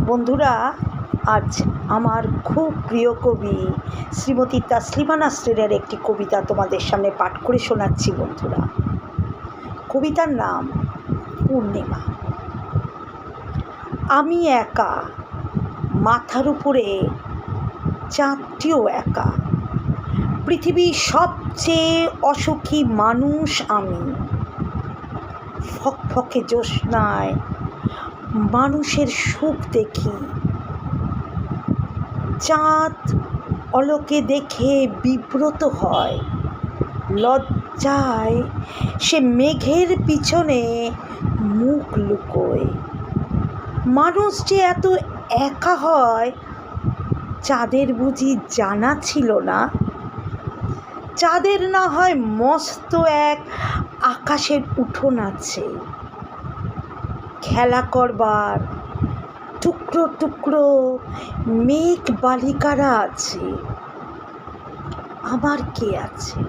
বন্ধুরা, আজ আমার খুব প্রিয় কবি শ্রীমতী তাসলিমা নাসরিনের একটি কবিতা তোমাদের সামনে পাঠ করে শোনাচ্ছি। বন্ধুরা, কবিতার নাম পূর্ণিমা। আমি একা, মাথার উপরে চাঁদটিও একা, পৃথিবীর সবচেয়ে অসুখী মানুষ আমি। ফকফকে জ্যোৎস্নায় মানুষের সুখ দেখি, চাঁদ অলোকে দেখে বিব্রত হয়, লজ্জায় সে মেঘের পিছনে মুখ লুকোয়। মানুষ যে এত একা হয় চাঁদের বুঝি জানা ছিল না? চাঁদের না হয় মস্ত এক আকাশের উঠোন আছে, খেলা করবার টুকরো টুকরো মেঘ বালিকারা আছে। আমার কে আছে?